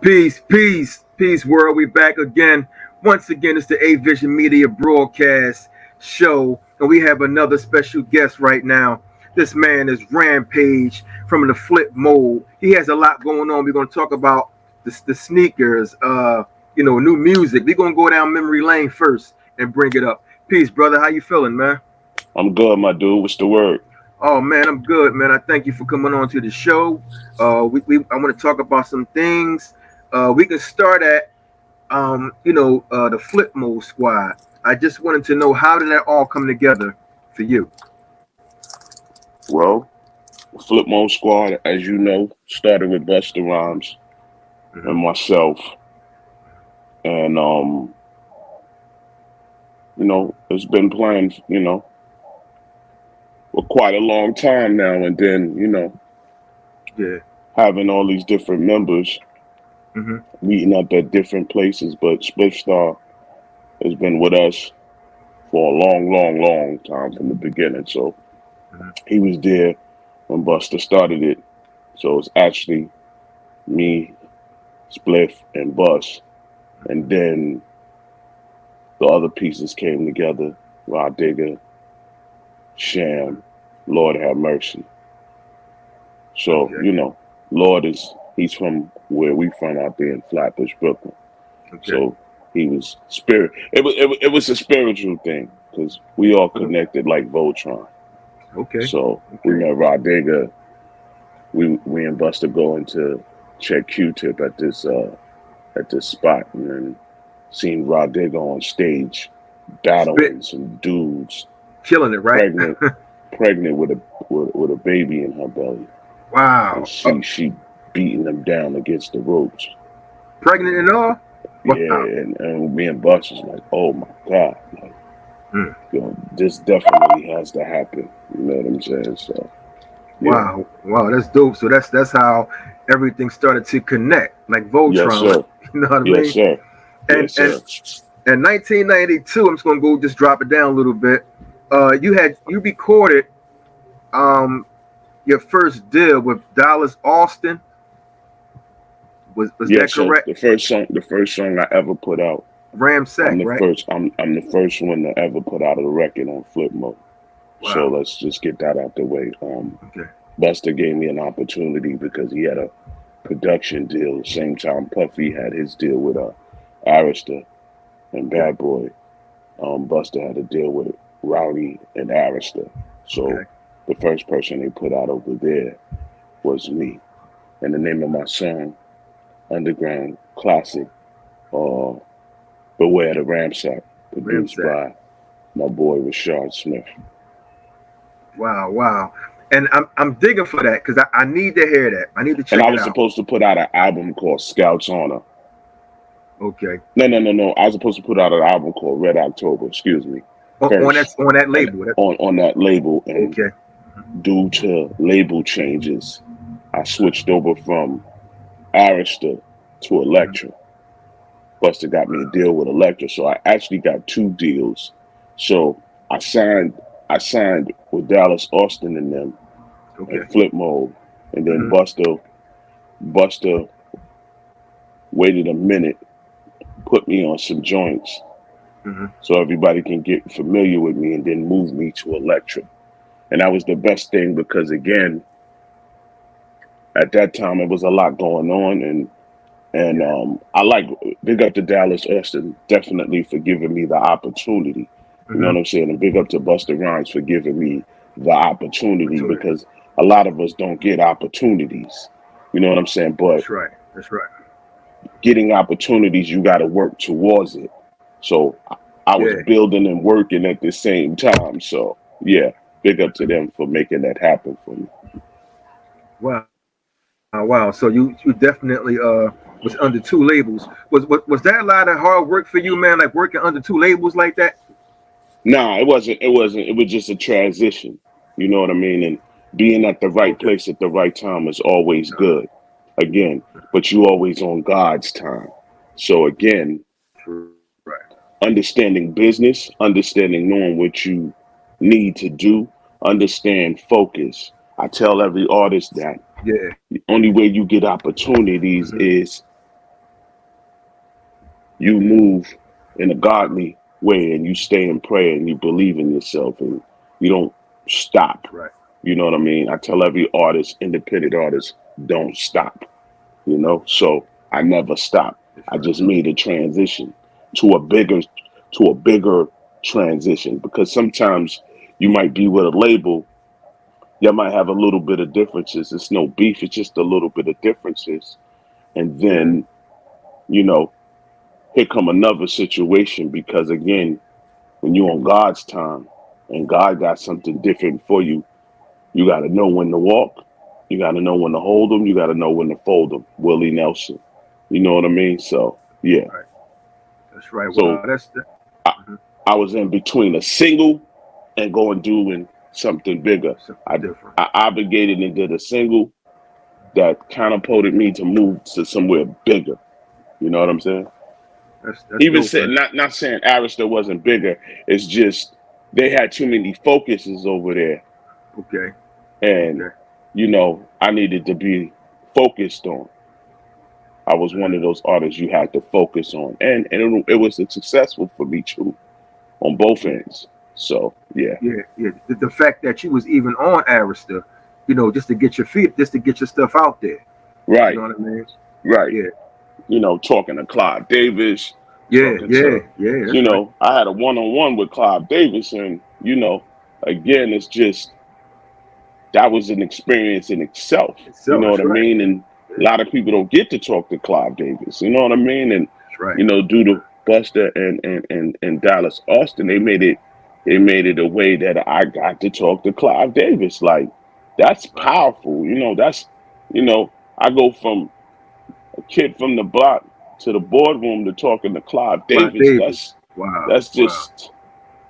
Peace, peace, peace, world. We back again. Once again, it's the A Vision Media broadcast show, and we have another special guest right now. This man is Rampage from the Flipmode. He has a lot going on. We're going to talk about the sneakers, new music. We're going to go down memory lane first and bring it up. Peace, brother. How you feeling, man? I'm good, my dude. What's the word? Oh man, I'm good, man. I thank you for coming on to the show. I want to talk about some things. We can start at the Flipmode Squad. I just wanted to know, how did that all come together for you? Well, Flipmode Squad, as you know, started with Busta Rhymes and myself. And it's been playing, for quite a long time now. And then, Yeah. having all these different members meeting up at different places. But Spliff Star has been with us for a long, long, long time from the beginning. So he was there when Busta started it. So it's actually me, Spliff, and Bus. And then the other pieces came together. Rod Digger, Sham, Lord have mercy. So, Lord he's from where we from out there in Flatbush, Brooklyn. Okay. So he was spirit. It was a spiritual thing because we all connected like Voltron. Okay. So we met Rod Digger. We and Busta going to check Q-Tip at this spot, and then seen Rod Digger on stage battling some dudes, killing it, right? pregnant with a baby in her belly. Wow. And she beating them down against the ropes. Pregnant and all? Wow. Yeah, and me and Bus was like, oh my God. Like, this definitely has to happen. You know what I'm saying? So Wow, that's dope. So that's how everything started to connect, like Voltron. Yes, sir. You know what I mean? Yes, sir. Yes, sir. And 1992, I'm just gonna just drop it down a little bit. You recorded your first deal with Dallas Austin. Was yes, that correct? Sir. The first song I ever put out. Rampsack, I'm the right? I'm the first one to ever put out a record on Flipmode. Wow. So let's just get that out the way. Okay. Busta gave me an opportunity because he had a production deal. The same time Puffy had his deal with Arista and Bad Boy. Busta had a deal with Rowdy and Arista. So the first person they put out over there was me. And the name of my song, Underground Classic, Beware the Rampsack, produced by my boy Rashad Smith. Wow. And I'm digging for that because I need to hear that. I need to check it out. And I was supposed to put out an album called Scouts Honor. Okay. No. I was supposed to put out an album called Red October, excuse me. On that label. On that label. And due to label changes, I switched over from Arista to Elektra. Busta got me a deal with Elektra. So I actually got two deals. So I signed with Dallas Austin and them at Flipmode. And then Busta waited a minute, put me on some joints so everybody can get familiar with me, and then move me to Elektra. And that was the best thing because, again, at that time it was a lot going on, and I big up to Dallas Austin definitely for giving me the opportunity. You know what I'm saying? And big up to Busta Rhymes for giving me the opportunity because a lot of us don't get opportunities. You know what I'm saying? But that's right. Getting opportunities, you got to work towards it. So I was building and working at the same time. So yeah, big up to them for making that happen for me. Wow. So you definitely was under two labels. Was that a lot of hard work for you, man? Like working under two labels like that? Nah, it wasn't. It was just a transition. You know what I mean? And being at the right place at the right time is always good. Again, but you always on God's time. So again, understanding business, understanding knowing what you need to do, understand focus. I tell every artist that the only way you get opportunities is you move in a godly way and you stay in prayer and you believe in yourself and you don't stop. Right. You know what I mean? I tell every artist, independent artist, don't stop. You know, so I never stopped. That's I right. just made a transition to a bigger transition because sometimes you might be with a label, you might have a little bit of differences. It's no beef, it's just a little bit of differences. And Yeah. then, you know, here come another situation because again, when you're on God's time and God got something different for you got to know when to walk, you got to know when to hold them, you got to know when to fold them. Willie Nelson, you know what I mean? So yeah, Right. That's right. Wow. so I, Mhm. I was in between a single and going doing something bigger. Something I different. I obligated and did a single that catapulted me to move to somewhere bigger. You know what I'm saying? That's Even dope, said man. not saying Arista wasn't bigger. It's just they had too many focuses over there, Okay. and Okay. I needed to be focused on. I was one Mhm. of those artists you had to focus on, and it was successful for me too on both Yeah. ends. So yeah, Yeah. Yeah. The fact that you was even on Arista, just to get your feet, just to get your stuff out there. You right, know what I mean? right. Yeah. Talking to Clive Davis, Yeah. talking Yeah. to, Yeah. That's right. I had a one-on-one with Clive Davis, and again, it's just that was an experience in itself. You Itself. know what That's I right. mean? And a Yeah. lot of people don't get to talk to Clive Davis. You know what I mean? And That's right. due to Buster and Dallas Austin, they made it a way that I got to talk to Clive Davis. Like that's Wow. powerful. I go from a kid from the block to the boardroom to talking to Clive Clive Davis. Davis. That's Wow.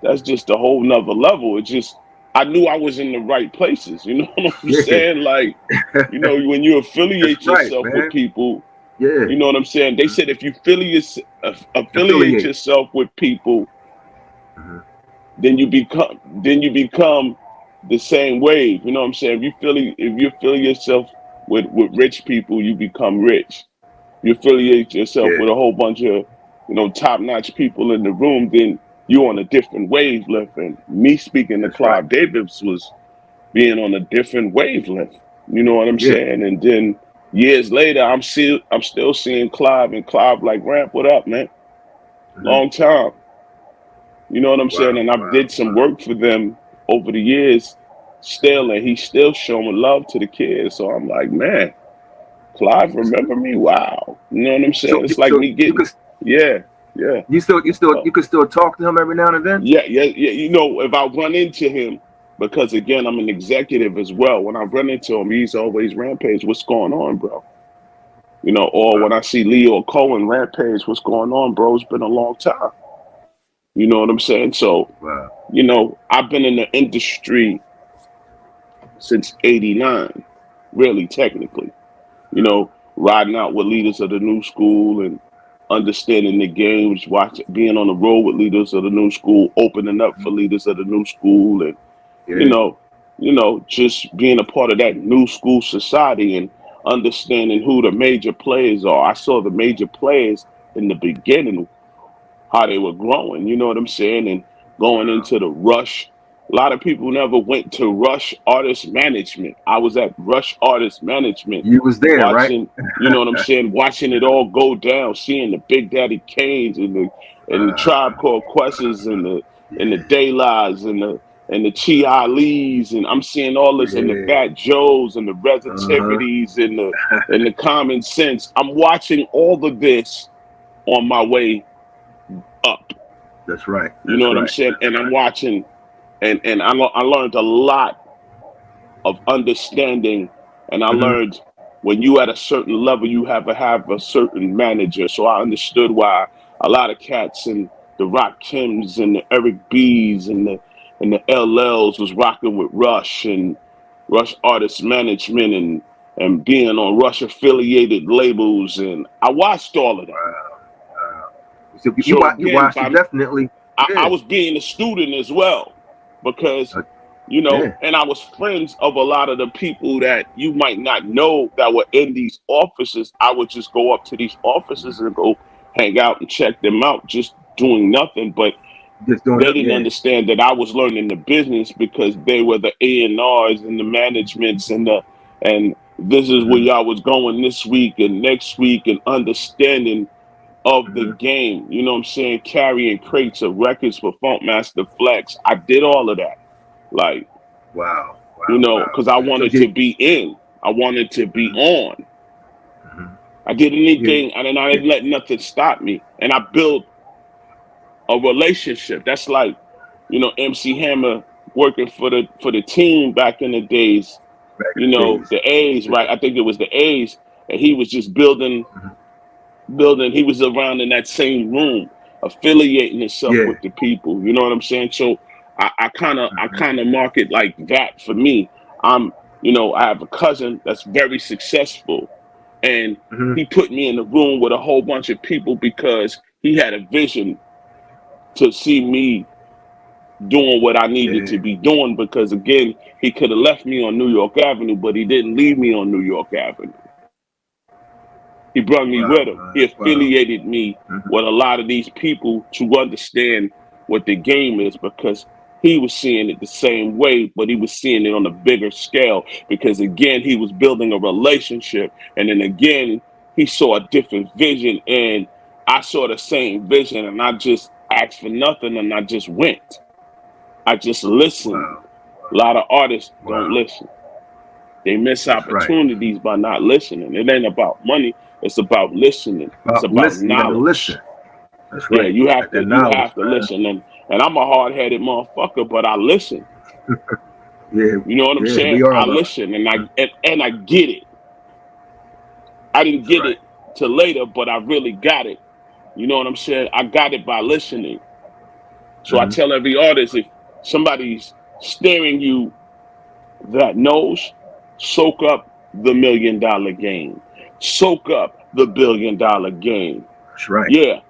that's Wow. just a whole nother level. It just I knew I was in the right places. You know what I'm Yeah. saying? Like, when you That's affiliate right, yourself with man. people, Yeah. you know what I'm saying? They said if you affiliate Affiliate. yourself with people, Hmm. then you become the same wave. You know what I'm saying? If you affiliate yourself with rich people, you become rich. You affiliate yourself Yeah. with a whole bunch of top-notch people in the room, then you're on a different wavelength. And me speaking to That's right. Clive Davis was being on a different wavelength. You know what I'm Yeah. saying? And then years later, I'm still seeing Clive, and Clive like, Ramp, what up, man? Hmm. Long time. You know what I'm saying? Wow. And I've Wow. did some Wow. work for them over the years still, and he's still showing love to the kids. So I'm like, man, Clive, remember me? Wow. You know what I'm saying? So, It's like so me you getting, could yeah, yeah. you could still talk to him every now and then. Yeah, yeah, yeah. If I run into him, because again, I'm an executive as well. When I run into him, he's always Rampage. What's going on, bro? Or when Wow. I see Leo Cohen, Rampage, what's going on, bro? It's been a long time. You know what I'm saying? So, Wow. I've been in the industry since '89, really, technically. Riding out with leaders of the new school and understanding the games, being on the road with leaders of the new school, opening up for leaders of the new school, and you Yeah. know, just being a part of that new school society and understanding who the major players are. I saw the major players in the beginning, how they were growing, you know what I'm saying? And going Wow. into the Rush. A lot of people never went to Rush Artist Management. I was at Rush Artist Management You was there, right? watching, you know what I'm saying, watching it all go down, seeing the Big Daddy Kanes and the Tribe Called Questions and the Yeah. Daylights and the T.I.M.E Lees, and I'm seeing all this and the Yeah. Fat Joes and the Uh huh. Resitivities and the Common Sense. I'm watching all of this on my way up. That's right. You know That's what I'm right. saying? That's And I'm right. watching, and I learned a lot of understanding, and I Hmm. learned when you at a certain level, you have a certain manager. So I understood why a lot of cats and the Rock Kims and the Eric B's and the LLs was rocking with Rush and Rush Artist Management and being on Rush affiliated labels, and I watched all of that. Wow. Wow. So So you again, watched it definitely. I Yeah. was being a student as well because, Uh, yeah. and I was friends of a lot of the people that you might not know that were in these offices. I would just go up to these offices and go, hang out and check them out, just doing nothing. But Just doing they it. didn't Yeah. understand that I was learning the business because they were the A&Rs and the managements and this is where Mm-hmm. y'all was going this week and next week and understanding of the Mm-hmm. game. You know what I'm saying? Carrying crates of records for Funkmaster Flex. I did all of that. Like, Wow. you Wow. know, Wow. because I So wanted did. to be in. I wanted to be Mm-hmm. on. Mm-hmm. I did Yeah. anything and then I Yeah. didn't let nothing stop me. And I built a relationship. That's like, you know, MC Hammer working for the team back in the days, Back you in the know, days. the A's, Yeah. right? I think it was the A's, and he was just Mm-hmm. building, he was around in that same room, affiliating himself Yeah. with the people. You know what I'm saying? So I Mm-hmm. kind of market like that for me. I'm, you know, I have a cousin that's very successful and Mm-hmm. he put me in the room with a whole bunch of people because he had a vision to see me doing what I needed Yeah. to be doing because again, he could have left me on New York Avenue, but he didn't leave me on New York Avenue. He brought me Wow. with him. He Wow. affiliated me Mm-hmm. with a lot of these people to understand what the game is because he was seeing it the same way, but he was seeing it on a bigger scale because again, he was building a relationship. And then again, he saw a different vision and I saw the same vision and I just asked for nothing and I just went. I just listened. Wow. A lot of artists don't Wow. listen. They miss That's right. opportunities by not listening. It ain't about money. It's about listening. It's about Listen. You got to listen. knowledge. That's Yeah, right. Got that you knowledge, have to man. listen. And I'm a hard headed motherfucker, but I listen. Yeah. You know what I'm Yeah. saying? We are I love. listen and I get it. I didn't That's get right. it till later, but I really got it. You know what I'm saying? I got it by listening. So I Mm-hmm. tell every artist if somebody's staring you that knows, soak up the $1 million game. Soak up the $1 billion game. That's right. Yeah,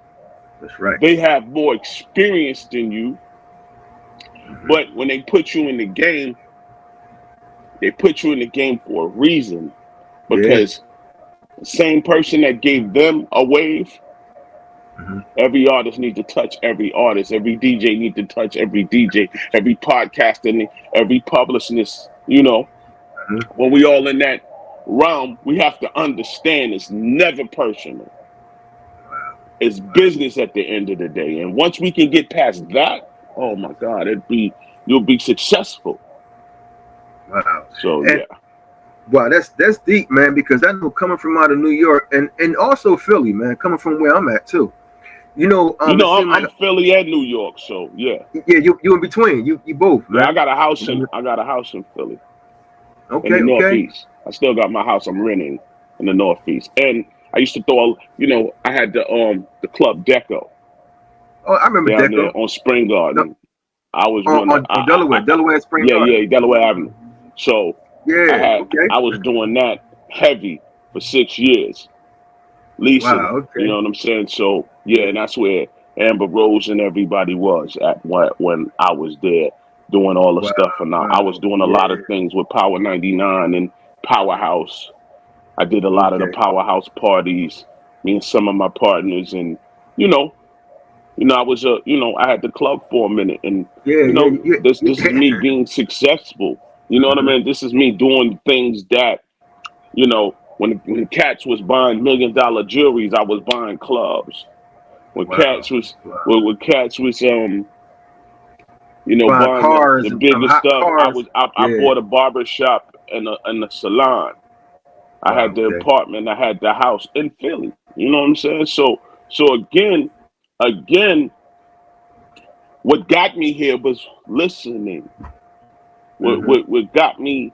That's right. they have more experience than you, Mm-hmm. but when they put you in the game, they put you in the game for a reason. Yeah. Because the same person that gave them a wave, Mm-hmm. every artist needs to touch every artist. Every DJ needs to touch every DJ. Every podcaster, every publicist, you know, Mm-hmm. when we all in that realm, we have to understand it's never personal. Wow. It's Wow. business at the end of the day. And once we can get past that, oh my God, you'll be successful. Wow. So And yeah. wow, that's deep, man. Because I know coming from out of New York and also Philly, man, coming from where I'm at too. You know, You it know, seemed like I'm Philly and New York, so yeah. yeah, you in between, you both, Yeah, man. You know, I got a house in Philly, in the okay, okay. Northeast. I still got my house I'm renting in the Northeast. And I used to throw, you know, I had the club Deco Oh, I remember down there Deco. on Spring No, Garden. I was one of on Delaware, Delaware Spring yeah, Garden. yeah, Delaware Avenue. So Yeah, okay. I was doing that heavy for 6 years, leasing Wow, it. You okay. know what I'm saying? So yeah, Yeah. and that's where Amber Rose and everybody was at when I was there doing all the Wow, stuff. And I was wow. doing a lot of Yeah. things with Power 99 and Powerhouse. I did a lot of the Okay. Powerhouse parties. Me and some of my partners, and you know, I was I had the club for a minute, and Yeah, you yeah, know, yeah. this is me being successful. You know what I Hmm. mean? This is me doing things that when cats was buying $1 million jewelries, I was buying clubs. When Wow, cats was wow. when cats was Buying buying cars the and bigger hot stuff, cars. I Yeah. bought a barber shop and a salon. I Wow. had the Okay. apartment, I had the house in Philly. You know what I'm saying? So again, what got me here was listening. Hmm. What got me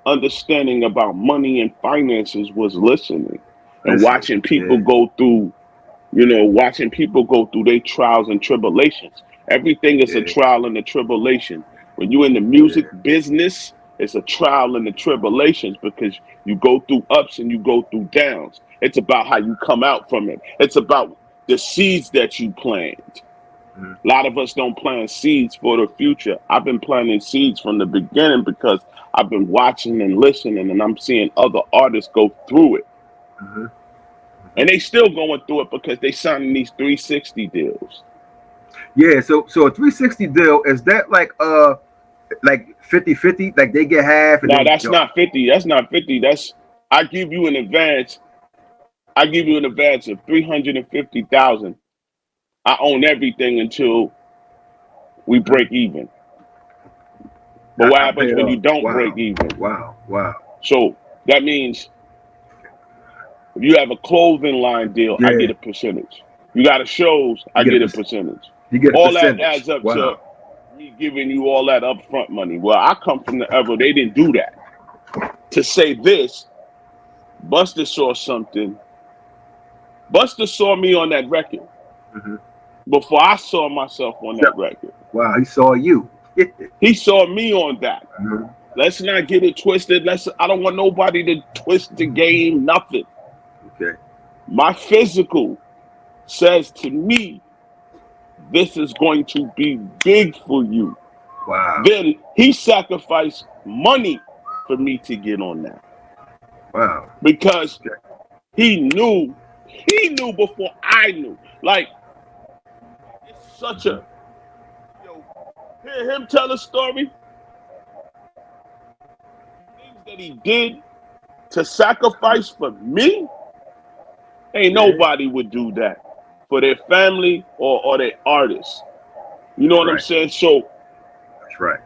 understanding about money and finances was listening and Listening. watching people Yeah. go through, watching people go through their trials and tribulations. Everything is a Yeah. trial and a tribulation. When you're in the music Yeah. business, it's a trial and the tribulations because you go through ups and you go through downs. It's about how you come out from it. It's about the seeds that you plant. Hmm. A lot of us don't plant seeds for the future. I've been planting seeds from the beginning because I've been watching and listening, and I'm seeing other artists go through it. Hmm. And they still going through it because they signing these 360 deals. Yeah, so a 360 deal, is that like 50-50? Like they get half and No, then that's not 50. That's not 50. That's I give you an advance. I give you an advance of 350,000. I own everything until we break even. But what I pay happens it when you off. don't break Wow. even? Wow. So that means if you have a clothing line deal, I Yeah, get a percentage. You got a shows, you I get get a percentage. you get a All that percentage. adds up to Wow. me giving you all that upfront money. Well, I come from the era they didn't do that. To say this, Busta saw something. Busta saw me on that record Mm-hmm. before I saw myself on that record. Wow, he saw you. He saw me on that. Mm-hmm. Let's not get it twisted. I don't want nobody to twist the game, nothing. Okay. My physical says to me, this is going to be big for you. Wow. Then he sacrificed money for me to get on that. Wow. Because Okay. he knew before I knew. Like, it's such a, hear him tell a story, things that he did to sacrifice for me, ain't Yeah. nobody would do that for their family or their artists. You know That's what I'm right. saying? So, That's right.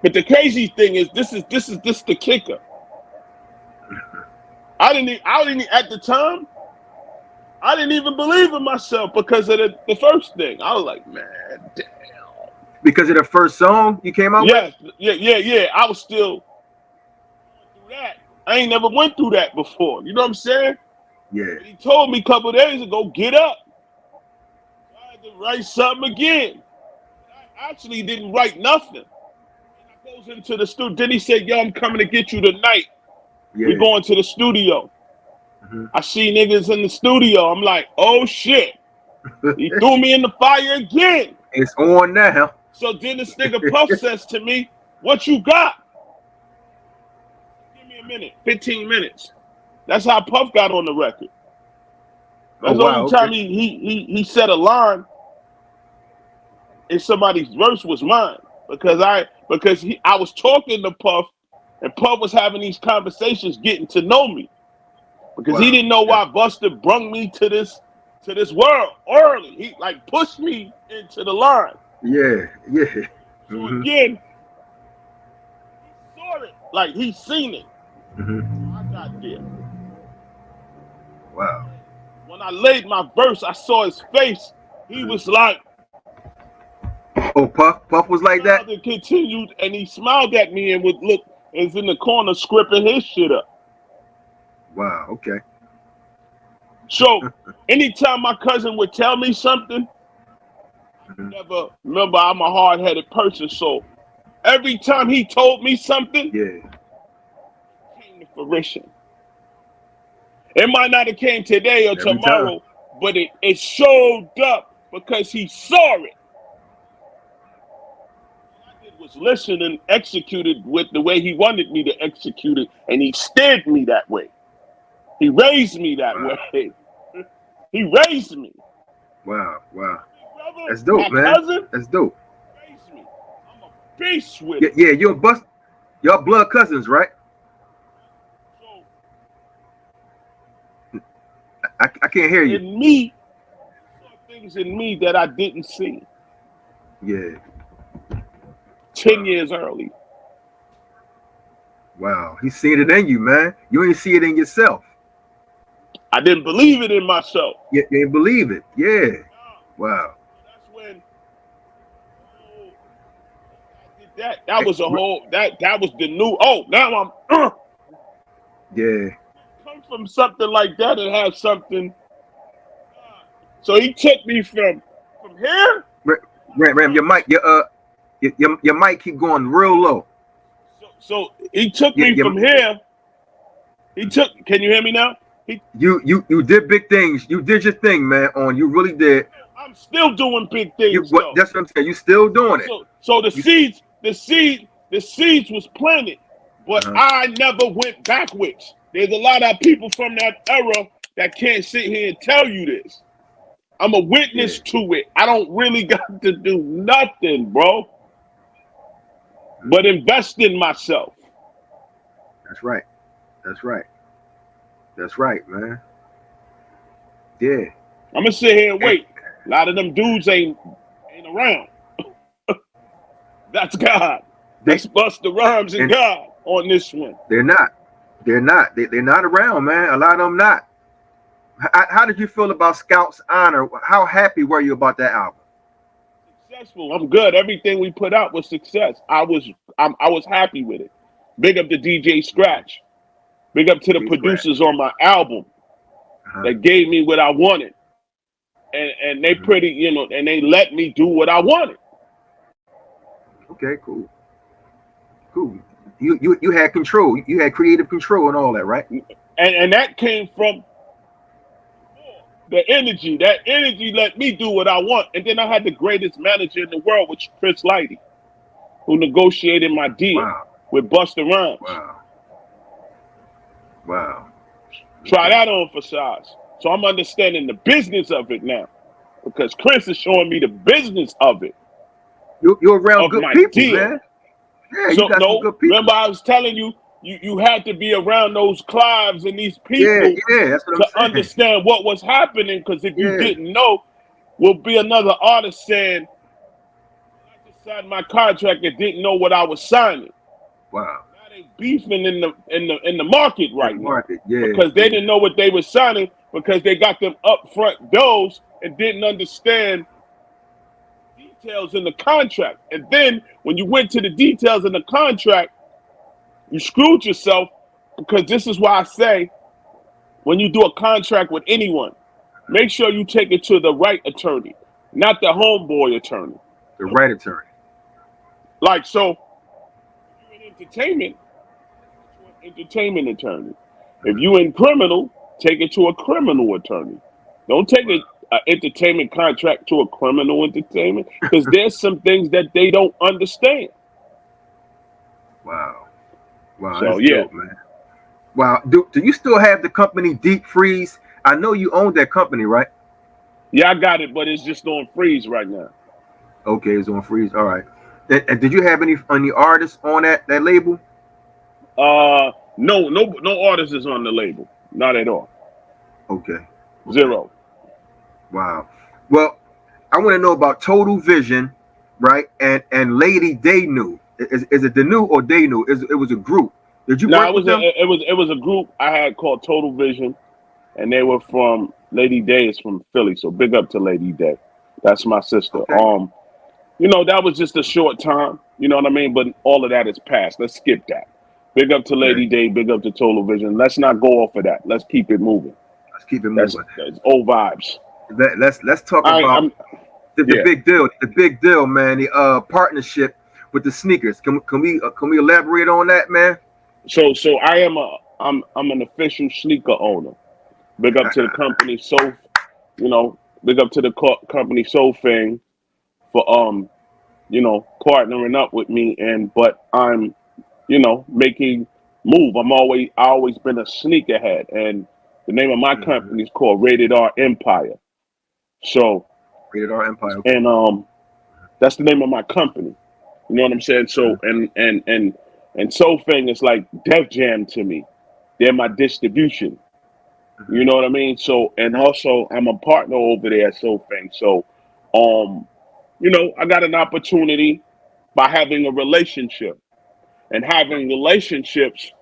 but the crazy thing is, this is the kicker. I didn't at the time. I didn't even believe in myself because of the first thing. I was like, man, damn. Because of the first song you came out with? Yeah. I was still going through that. I ain't never went through that before. You know what I'm saying? Yeah. But he told me a couple of days ago, get up. I had to write something again. I actually didn't write nothing. I goes into the studio. Then he said, yo, I'm coming to get you tonight. We Yeah. going to the studio. Mm-hmm. I see niggas in the studio. I'm like, oh shit. He threw me in the fire again. It's on now. So then this nigga Puff says to me, what you got? Give me a minute, 15 minutes. That's how Puff got on the record. Oh That's the only wow. time Okay. he said a line and somebody's verse was mine. Because I was talking to Puff and Puff was having these conversations getting to know me. Because he Wow. didn't know Okay. why Busta brung me to this world early. He like pushed me into the line. Yeah. So Mm-hmm. again, he saw it, like he seen it. Mm-hmm. I got there. Wow. When I laid my verse, I saw his face. He Mm-hmm. was like, Oh, Puff was like that? smiled and continued, and he smiled at me and would look and was in the corner scripting his shit up. Wow. Okay. So anytime my cousin would tell me something, Mm-hmm. never remember I'm a hard-headed person. So every time he told me something, Yeah. it came to fruition. It might not have came today or Every time. tomorrow, but it showed up because he saw it. All I did was listen and execute it with the way he wanted me to execute it, and he steered me that way. He raised me that Wow. way. He raised me. Wow. Brother, That's dope, my man. cousin That's dope. raised me. I'm a beast with Yeah, it. yeah, y'all blood cousins, right? So I can't hear you. in me, he saw things in me that I didn't see Yeah. 10 years early. Wow. He's seen it in you, man. You ain't see it in yourself. I didn't believe it in myself. You ain't believe it. Yeah. Wow. That's when I did that. That was a whole that was the new. Oh, now I'm Yeah. come from something like that and have something. So he took me from here. Ram, your mic keep going real low. So he took Yeah, me from here. He took. Can you hear me now? you did big things. You did your thing, man. You really did. I'm still doing big things though. That's what I'm saying. You still doing it. So You, the seeds was planted, but I never went backwards. There's a lot of people from that era that can't sit here and tell you this. I'm a witness to it. I don't really got to do nothing, bro, but invest in myself. That's right. That's right. That's right, man. Yeah. I'm gonna sit here and And wait. A lot of them dudes ain't around. That's God. they That's Busta Rhymes and and God on this one. they're not. They're not. They're not around, man. A lot of them not. How did you feel about Scout's Honor? How happy were you about that album? Successful. I'm good. Everything we put out was success. I was happy with it. Big up to DJ Scratch. Big up to the G Scratch. producers on my album Uh-huh. that gave me what I wanted. And they Mhm. pretty, and they let me do what I wanted. Okay, cool. Cool. You had control. You had creative control and all that, right? And that came from the energy. That energy let me do what I want. And then I had the greatest manager in the world, which is Chris Lighty, who negotiated my deal Wow. with Busta Rhymes. Wow. Wow. Try Okay. that on for size. So I'm understanding the business of it now because Chris is showing me the business of it, You're around of good my people, deal. man. Yeah, you So got some no, good people. remember I was telling you, you had to be around those Clives and these Yeah, people yeah, that's what to I'm saying. understand what was happening. Because if you Yeah. didn't know, will be another artist saying, I just signed my contract and didn't know what I was signing. Wow. Now they beefing in the market In right the now market. Yeah, because they yeah. didn't know what they were signing because they got them upfront doors and didn't understand details in the contract. And then when you went to the details in the contract, you screwed yourself because this is why I say when you do a contract with anyone, make sure you take it to the right attorney, not the homeboy attorney. The right attorney. Like, so if you're in entertainment, take it to an entertainment attorney. If Mhm. you in criminal, take it to a criminal attorney. Don't take Wow. an entertainment contract to a criminal entertainment because there's some things that they don't understand. Wow. Wow. So That's yeah, dope, man. Wow. Do you still have the company Deep Freeze? I know you own that company, right? yeah, I got it, but it's just on freeze right now. Okay, it's on freeze. All right. And did you have any artists on that label? No artist is on the label, not at all. Okay. Okay. Zero. Wow. Well, I want to know about Total Vision, right? And Lady Day New. Is it the new or Day New? It was a group. Did you Now work with them? it was a group I had called Total Vision, and they were from Lady Day is from Philly, so big up to Lady Day. That's my sister. Okay. That was just a short time. You know what I mean? But all of that is past. Let's skip that. Big up to Okay. Lady Day. Big up to Total Vision. Let's not go off of that. Let's keep it moving. Let's keep it That's moving. that's old vibes. Let's talk I about I'm the yeah. big deal. The big deal, man. The partnership with the sneakers. Can we elaborate on that, man? So I'm an official sneaker owner. Big up to the company big up to the company Sofang for partnering up with me but I'm making move. I always been a sneakerhead and the name of my Mhm. company is called Rated R Empire. So Rated R Empire. Okay. and that's the name of my company. You know what I'm saying? So Mhm. and Sofang is like Def Jam to me. They're my distribution. You Mhm. know what I mean? So and also I'm a partner over there at Sofang. So um I got an opportunity by having a relationship. And Right. having relationships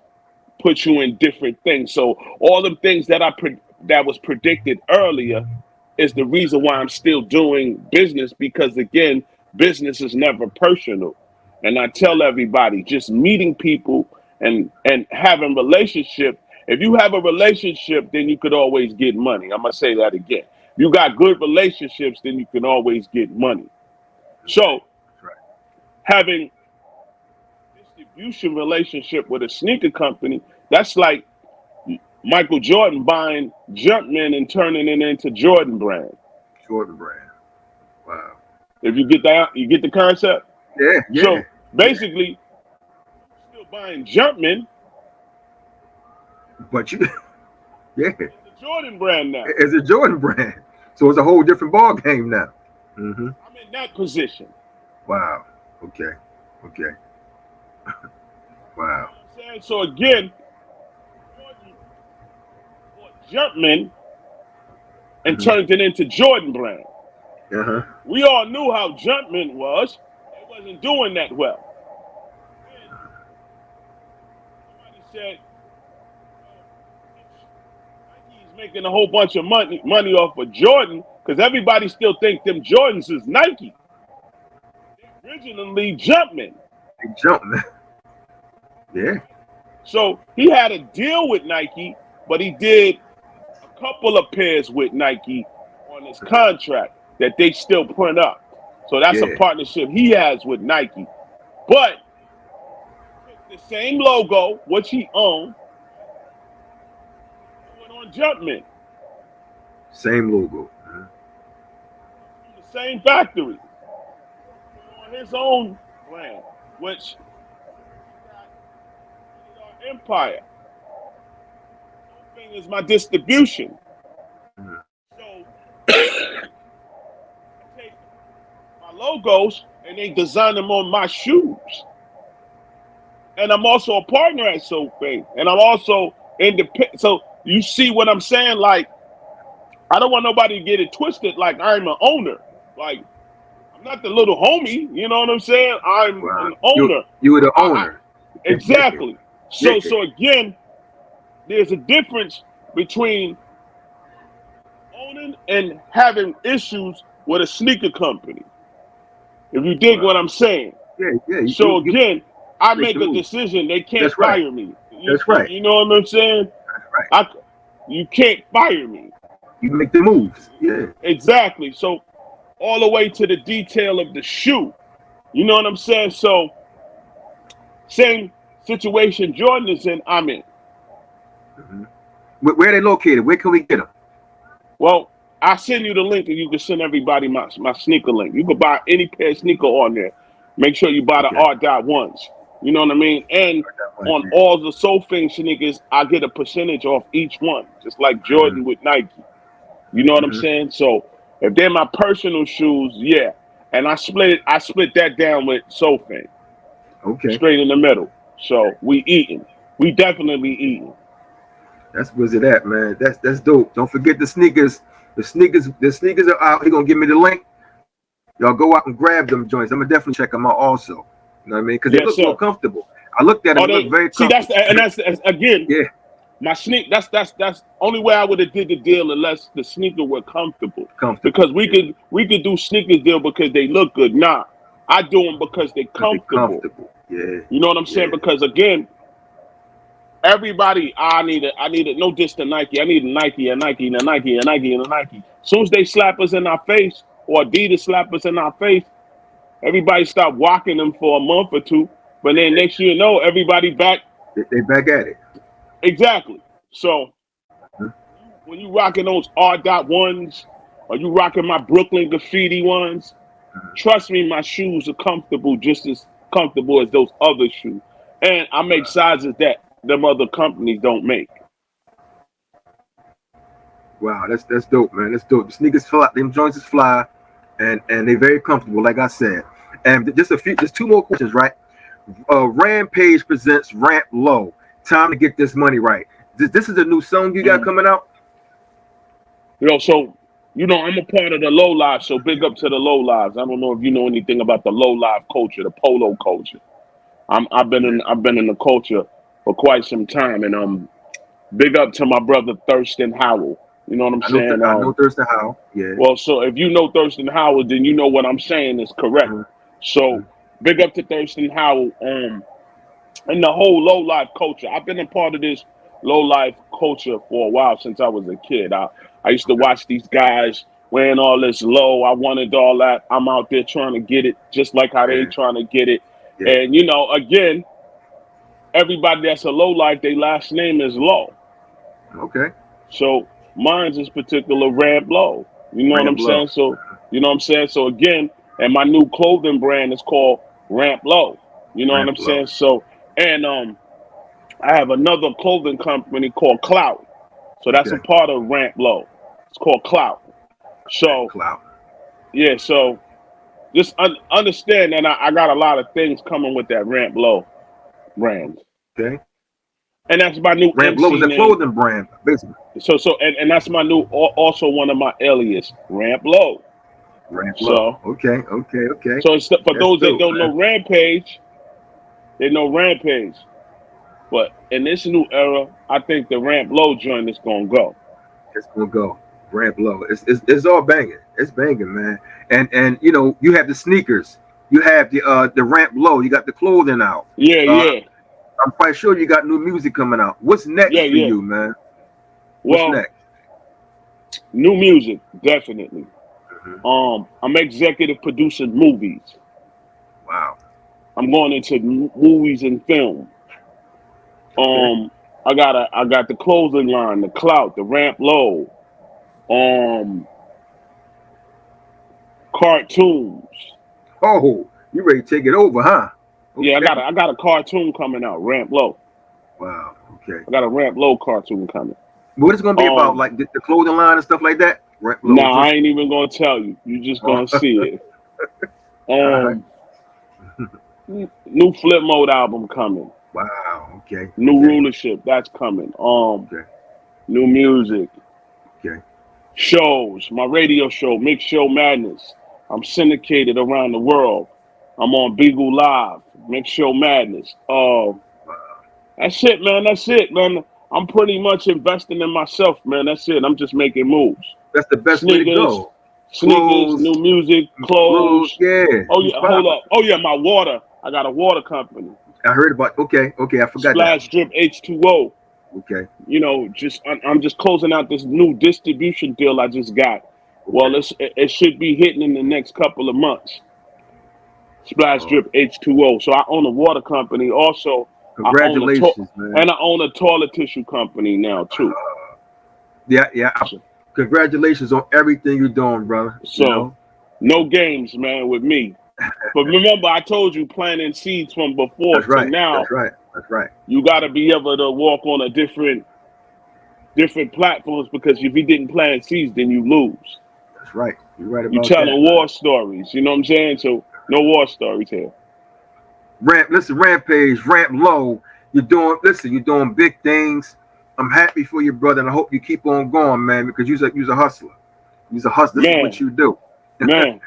puts you in different things. So all the things that was predicted earlier is the reason why I'm still doing business because again, business is never personal. And I tell everybody, just meeting people and having relationship. If you have a relationship, then you could always get money. I'm gonna say that again. You got good relationships, then you can always get money. Okay. So That's right. having distribution relationship with a sneaker company, that's like Michael Jordan buying Jumpman and turning it into Jordan brand. Jordan brand. Wow. If you get that, you get the concept. Yeah. Yeah. So Yeah. basically, you still buying Jumpman But you. Yeah. Jordan brand now. It's a Jordan brand. So it's a whole different ball game now. Mm-hmm. I'm in that position. Wow. Okay. Okay. Wow. You know what I'm saying? So again, Jordan bought Jumpman and Mm-hmm. turned it into Jordan brand. Uh-huh. We all knew how Jumpman was. It wasn't doing that well. Then somebody said, Nike's making a whole bunch of money off of Jordan because everybody still think them Jordans is Nike. They originally Jumpman. They jump, man. Yeah. So he had a deal with Nike, but he did a couple of pairs with Nike on his contract that they still print up. So that's a Yeah. partnership he has with Nike. But the same logo, which he owned, put on Jumpman. Same logo. From the same factory. Put on his own brand, which got Empire. The thing is my distribution. Mm-hmm. So I take my logos and they design them on my shoes. And I'm also a partner at SoFing. And I'm also independent. So you see what I'm saying? Like, I don't want nobody to get it twisted like I'm an owner. Like, I'm not the little homie. You know what I'm saying? I'm Wow. an owner. You were the owner. Exactly. So Yeah. so again, there's a difference between owning and having issues with a sneaker company. If you dig what I'm saying. Yeah. So again, I make make the a move. decision. They can't That's right. fire me. That's right. You know what I'm saying? That's right. You can't fire me. You make the moves. Yeah. Exactly. So all the way to the detail of the shoe. You know what I'm saying? So same situation Jordan is in, I'm in. Mm-hmm. Where are they located? Where can we get them? Well, I send you the link and you can send everybody my sneaker link. You can buy any pair of sneaker on there. Make sure you buy the R.1s. You know what I mean? And on all the SoFing sneakers, I get a percentage off each one, just like Jordan with Nike. You know what I'm saying? So if they're my personal shoes, yeah. And I split that down with SoFing. Okay. Straight in the middle. So we eating. We definitely eating. That's where's it at, man. That's dope. Don't forget the sneakers. The sneakers are out. He gonna give me the link. Y'all go out and grab them joints. I'm gonna definitely check them out also. You know what I mean? Because they look more comfortable. I looked at them. They look very comfortable. See, that's again. Yeah. My sneak. That's only way I would have did the deal unless the sneaker were comfortable. Because we could do sneakers deal because they look good. Nah, I do them because they're comfortable. Yeah. You know what I'm saying? Because again, everybody, I need it. No diss to Nike. I need a Nike, a Nike, and a Nike, a Nike, and a Nike. As soon as they slap us in our face, or Adidas slap us in our face, everybody stop walking them for a month or two. But then next year, no, everybody back. They back at it. Exactly. So when you rocking those R.1s, or you rocking my Brooklyn graffiti ones, trust me, my shoes are comfortable, just as comfortable as those other shoes. And I make sizes that them other companies don't make. Wow, that's dope, man. That's dope. The sneakers fly, them joints is fly, and they're very comfortable, like I said. And just two more questions, right? Rampage presents Ramp Low. Time to get this money right. This is a new song you got coming out. So I'm a part of the low live, so big up to the low lives. I don't know if you know anything about the low live culture, the polo culture. I've been in the culture for quite some time, and big up to my brother Thurston Howell. You know what I'm saying? I know Thurston Howell. Yeah. Well, so if you know Thurston Howell, then you know what I'm saying is correct. So big up to Thurston Howell and the whole low life culture. I've been a part of this low life culture for a while since I was a kid. I used to watch these guys wearing all this low. I wanted all that. I'm out there trying to get it, just like how they trying to get it. Yeah. And again, everybody that's a low life, their last name is Low. Okay. So mine's is particular Ramp Low. You know what I'm saying? So you know what I'm saying? So again, and my new clothing brand is called Ramp Low. You know what I'm saying? So and I have another clothing company called Clout. So that's a Okay. part of Ramp Low. It's called Clout. So Clout. yeah, so just understand that I got a lot of things coming with that Ramp Low brand, Okay. and that's my new Ramp Low is MC a name. clothing brand, basically. And that's my new also one of my alias, Ramp Low. Ramp Low. So Okay. Okay. Okay. so it's for That's those that dope, don't know man. Rampage, they know Rampage. But in this new era, I think the Ramp Low joint is gonna go. It's gonna go. Ramp Low. It's all banging. It's banging, man. And you know, you have the sneakers. You have the Ramp Low. You got the clothing out. Yeah, Uh, yeah, I'm quite sure you got new music coming out. What's yeah, next for yeah. you, man? What's Well, next? new music, definitely. Mhm. I'm executive producing movies. Wow. I'm going into movies and film. Okay. Um, I got the clothing line, the clout, the Ramp Low, um, cartoons. Oh, you ready to take it over, huh? Yeah, Okay. I got a cartoon coming out, Ramp Low. Wow. Okay. I got a Ramp Low cartoon coming. What is it gonna be about? Um, Like the clothing line and stuff like that? Ramp Low. nah, I Just ain't even gonna tell you. You just oh, gonna see it. all right. Um, new Flip Mode album coming. Wow. Okay. New Okay. rulership that's coming. Okay. New music, Okay. shows. My radio show, Mix Show Madness. I'm syndicated around the world. I'm on Beagle Live, Mix Show Madness. Wow. That's it, man. That's it, man. I'm pretty much investing in myself, man. That's it. I'm just making moves. That's the best way to Sneakers, go. sneakers, Clothes, new music, rules. clothes. Yeah, Oh he's yeah, hold popping. up. Oh yeah, my water. I got a water company. I heard about. Okay. Okay. I forgot that Splash Drip H2O. one. Okay. You know, I'm just closing out this new distribution deal I just got. Well, Okay. it should be hitting in the next couple of months. Splash Oh, Drip H2O. So I own a water company. Also, I own congratulations, man. and I own a toilet tissue company now too. Yeah. Yeah. So, Congratulations on everything you're doing, brother. You so know. no games, man, with me. But remember, I told you planting seeds from before That's to right. That's now. right. That's right. You got to be able to walk on a different platforms because if you didn't plant seeds, then you lose. That's right. You're right You about telling that, man. war stories. You know what I'm saying? So no war stories here. Listen, Rampage, Ramp Low. You're doing. Listen, you're doing big things. I'm happy for you, brother, and I hope you keep on going, man, because you're a hustler. You're a hustler. This is what Man, you do. man.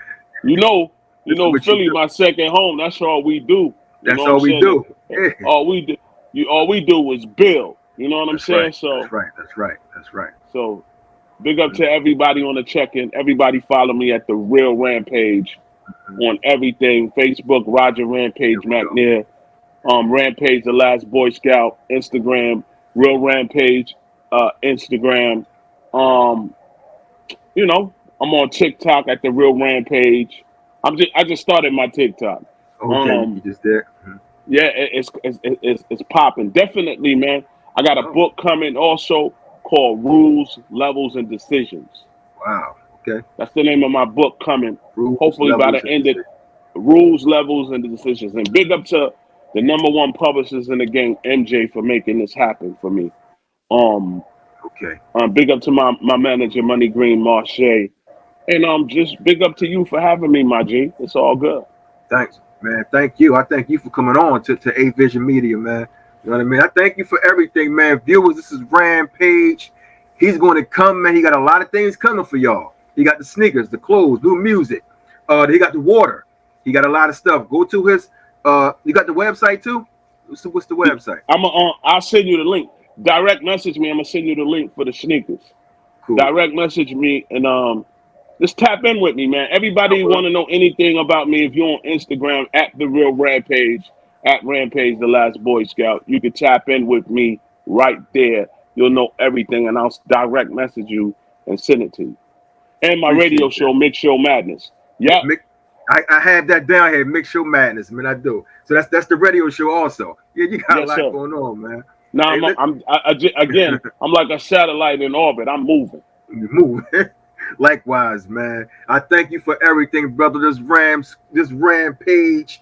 You know, This is what you Philly, do. my second home. That's all we do. You know That's what I'm all we saying? do. Yeah. All we do, all we do is build. You know what I'm That's right. saying? That's right. That's right. That's right. Big up to everybody on the check-in. Everybody follow me at the Real Rampage Mhm. on everything. Facebook, Roger There Rampage we go. McNair. Rampage, the last Boy Scout. Instagram, Real Rampage. Instagram. Um, I'm on TikTok at the Real Rampage. I just started my TikTok. Okay, you Um, just did. Mhm. yeah, it's popping. Definitely, man. I got a Oh, book coming also called Rules, Levels, and Decisions. wow. Okay. That's the name of my book coming. Rules, Hopefully by levels, the and end of decisions. Rules, Levels, and Decisions. And big up to the number one publicist in the game, MJ, for making this happen for me. Um, Okay. big up to my manager, Money Green Marche. And just big up to you for having me, my G. It's all good. Thanks, man. Thank you. I thank you for coming on to A Vision Media, man. You know what I mean? I thank you for everything, man. Viewers, this is Rampage. He's going to come, man. He got a lot of things coming for y'all. He got the sneakers, the clothes, new music. He got the water. He got a lot of stuff. Go to his. You got the website too. What's the website? I'll send you the link. Direct message me. I'm gonna send you the link for the sneakers. Cool. Direct message me and just tap in with me, man. I Everybody will. want to know anything about me? If you're on Instagram at the Real Rampage, at Rampage the Last Boy Scout, you can tap in with me right there. You'll know everything, and I'll direct message you and send it to you. And my radio Appreciate that. show, Mix Show Madness. Yep. I have that down here. Mix Show Madness, man. I do. So that's the radio show also. Yeah, you got a Yes, lot sir. going on, man. Now Hey, let again, I'm like a satellite in orbit. I'm moving. me move. Likewise, man. I thank you for everything, brother. This Rampage,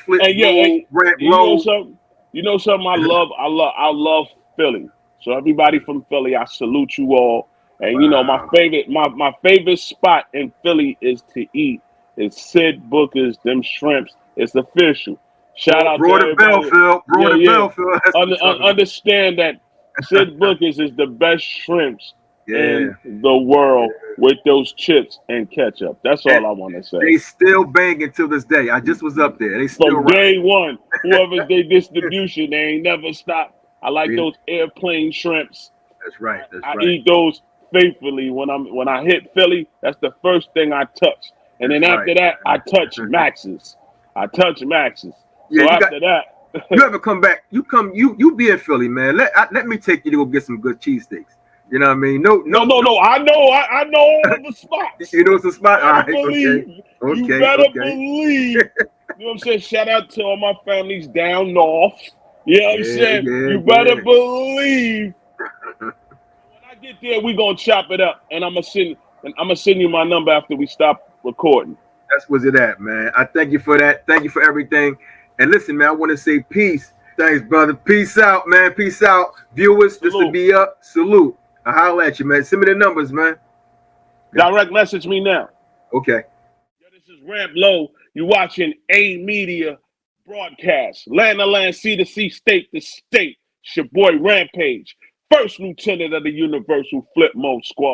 Flip And yeah, Mode, Ramp you know Low. something. You know something. I love Philly. So everybody from Philly, I salute you all. And you know, Wow. my favorite spot in Philly is to eat. It's Sid Booker's, them shrimps. It's official. Shout out to Roll the bell, everybody. Phil. Roll Yeah, the yeah. bell, Phil. That's what we're talking Understand that Sid about. Booker's is the best shrimps Yeah. in the world with those chips and ketchup. That's And all I want to say. they still banging to this day. I just was up there. They still From day rocking. one, whoever's their distribution, they ain't never stopped. I like See, those airplane shrimps. that's right. That's I right. eat those faithfully when I hit Philly. That's the first thing I touch, and then That's right, after that, I touch man. Max's. I touch Max's. Yeah, So you got. after that, You ever come back? You be in Philly, man. Let me take you to go get some good cheesesteaks. You know what I mean? No, no, no, no, no. no. I know all the spots. You know some You spot. All better right. Okay. believe. You Okay. better Okay. believe. You know what I'm saying? Shout out to all my families down north. You know what I'm Yeah. saying? Yeah. You better Yeah. believe. When I get there, we gonna chop it up, and I'm gonna send you my number after we stop recording. That's what's it at, man. I thank you for that. Thank you for everything. And listen, man, I want to say peace. Thanks, brother. Peace out, man. Peace out. Viewers, this will Salute. be up. Salute. I holler at you, man. Send me the numbers, man. Direct message me now. Okay. Yo, this is Ramp Low. You watching A Media broadcast. Land to land, sea to sea, state to state. It's your boy Rampage, first lieutenant of the Universal Flipmode Squad.